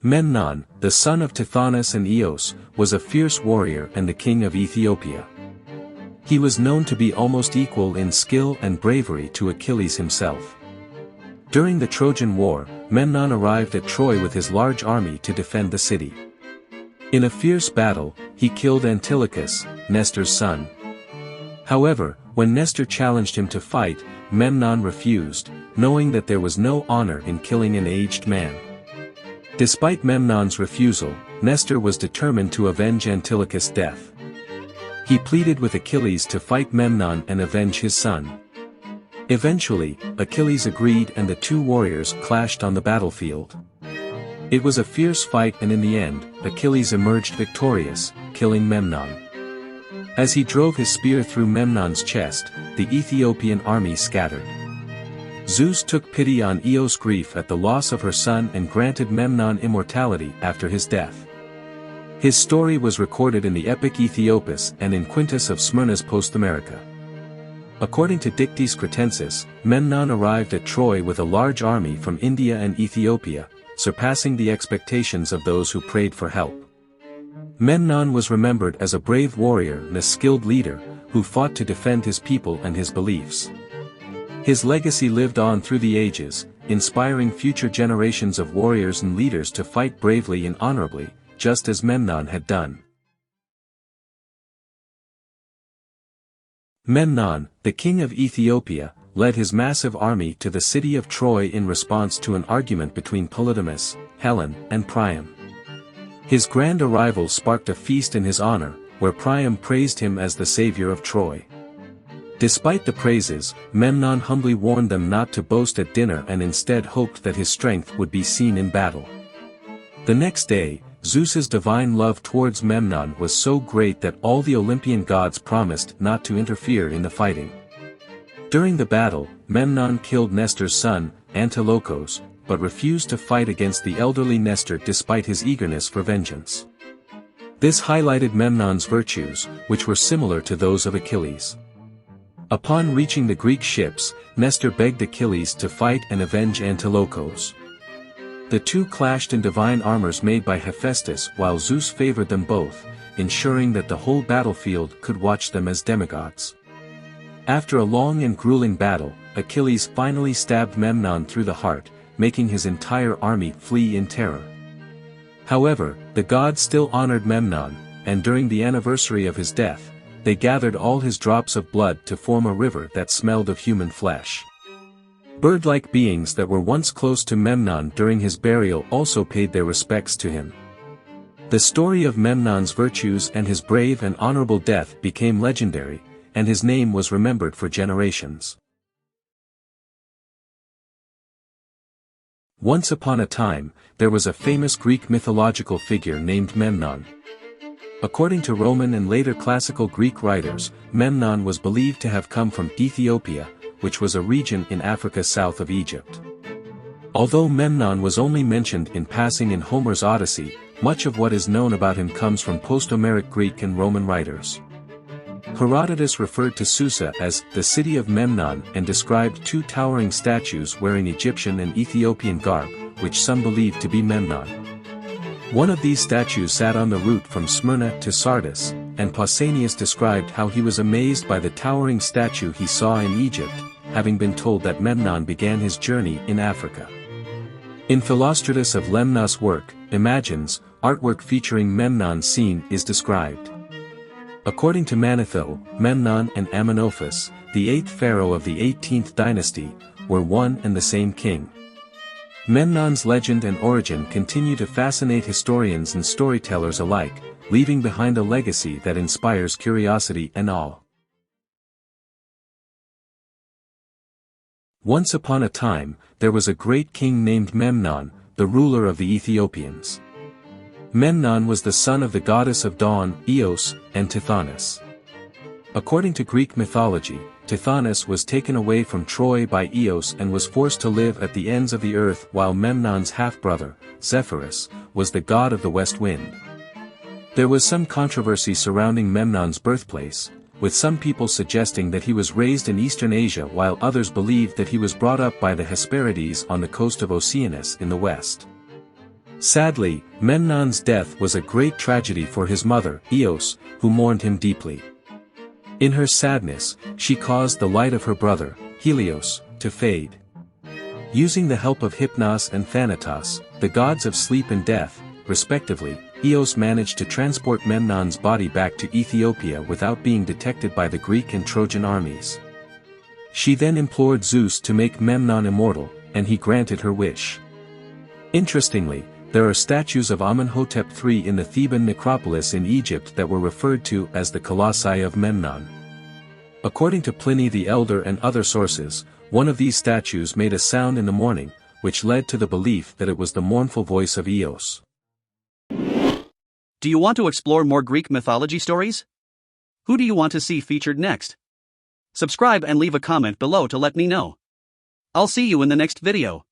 Memnon, the son of Tithonus and Eos, was a fierce warrior and the king of Ethiopia. He was known to be almost equal in skill and bravery to Achilles himself. During the Trojan War, Memnon arrived at Troy with his large army to defend the city. In a fierce battle, he killed Antilochus, Nestor's son. However, when Nestor challenged him to fight, Memnon refused, knowing that there was no honor in killing an aged man. Despite Memnon's refusal, Nestor was determined to avenge Antilochus' death. He pleaded with Achilles to fight Memnon and avenge his son. Eventually, Achilles agreed and the two warriors clashed on the battlefield. It was a fierce fight and in the end, Achilles emerged victorious, killing Memnon. As he drove his spear through Memnon's chest, the Ethiopian army scattered. Zeus took pity on Eos' grief at the loss of her son and granted Memnon immortality after his death. His story was recorded in the epic Aethiopus and in Quintus of Smyrna's Post-America. According to Dictys Cretensis, Memnon arrived at Troy with a large army from India and Ethiopia, surpassing the expectations of those who prayed for help. Memnon was remembered as a brave warrior and a skilled leader, who fought to defend his people and his beliefs. His legacy lived on through the ages, inspiring future generations of warriors and leaders to fight bravely and honorably, just as Memnon had done. Memnon, the king of Ethiopia, led his massive army to the city of Troy in response to an argument between Polydamas, Helen, and Priam. His grand arrival sparked a feast in his honor, where Priam praised him as the savior of Troy. Despite the praises, Memnon humbly warned them not to boast at dinner and instead hoped that his strength would be seen in battle. The next day, Zeus's divine love towards Memnon was so great that all the Olympian gods promised not to interfere in the fighting. During the battle, Memnon killed Nestor's son, Antilochus, but refused to fight against the elderly Nestor despite his eagerness for vengeance. This highlighted Memnon's virtues, which were similar to those of Achilles. Upon reaching the Greek ships, Nestor begged Achilles to fight and avenge Antilochus. The two clashed in divine armors made by Hephaestus while Zeus favored them both, ensuring that the whole battlefield could watch them as demigods. After a long and grueling battle, Achilles finally stabbed Memnon through the heart, making his entire army flee in terror. However, the gods still honored Memnon, and during the anniversary of his death, they gathered all his drops of blood to form a river that smelled of human flesh. Bird-like beings that were once close to Memnon during his burial also paid their respects to him. The story of Memnon's virtues and his brave and honorable death became legendary, and his name was remembered for generations. Once upon a time, there was a famous Greek mythological figure named Memnon. According to Roman and later classical Greek writers, Memnon was believed to have come from Ethiopia, which was a region in Africa south of Egypt. Although Memnon was only mentioned in passing in Homer's Odyssey, much of what is known about him comes from post-Homeric Greek and Roman writers. Herodotus referred to Susa as the city of Memnon and described two towering statues wearing Egyptian and Ethiopian garb, which some believed to be Memnon. One of these statues sat on the route from Smyrna to Sardis, and Pausanias described how he was amazed by the towering statue he saw in Egypt, having been told that Memnon began his journey in Africa. In Philostratus of Lemnos' work, Imagines, artwork featuring Memnon's scene is described. According to Manetho, Memnon and Amenophis, the 8th pharaoh of the 18th dynasty, were one and the same king. Memnon's legend and origin continue to fascinate historians and storytellers alike, leaving behind a legacy that inspires curiosity and awe. Once upon a time, there was a great king named Memnon, the ruler of the Ethiopians. Memnon was the son of the goddess of dawn, Eos, and Tithonus. According to Greek mythology, Tithonus was taken away from Troy by Eos and was forced to live at the ends of the earth, while Memnon's half-brother, Zephyrus, was the god of the west wind. There was some controversy surrounding Memnon's birthplace, with some people suggesting that he was raised in Eastern Asia while others believed that he was brought up by the Hesperides on the coast of Oceanus in the west. Sadly, Memnon's death was a great tragedy for his mother, Eos, who mourned him deeply. In her sadness, she caused the light of her brother, Helios, to fade. Using the help of Hypnos and Thanatos, the gods of sleep and death, respectively, Eos managed to transport Memnon's body back to Ethiopia without being detected by the Greek and Trojan armies. She then implored Zeus to make Memnon immortal, and he granted her wish. Interestingly, there are statues of Amenhotep III in the Theban necropolis in Egypt that were referred to as the Colossi of Memnon. According to Pliny the Elder and other sources, one of these statues made a sound in the morning, which led to the belief that it was the mournful voice of Eos. Do you want to explore more Greek mythology stories? Who do you want to see featured next? Subscribe and leave a comment below to let me know. I'll see you in the next video.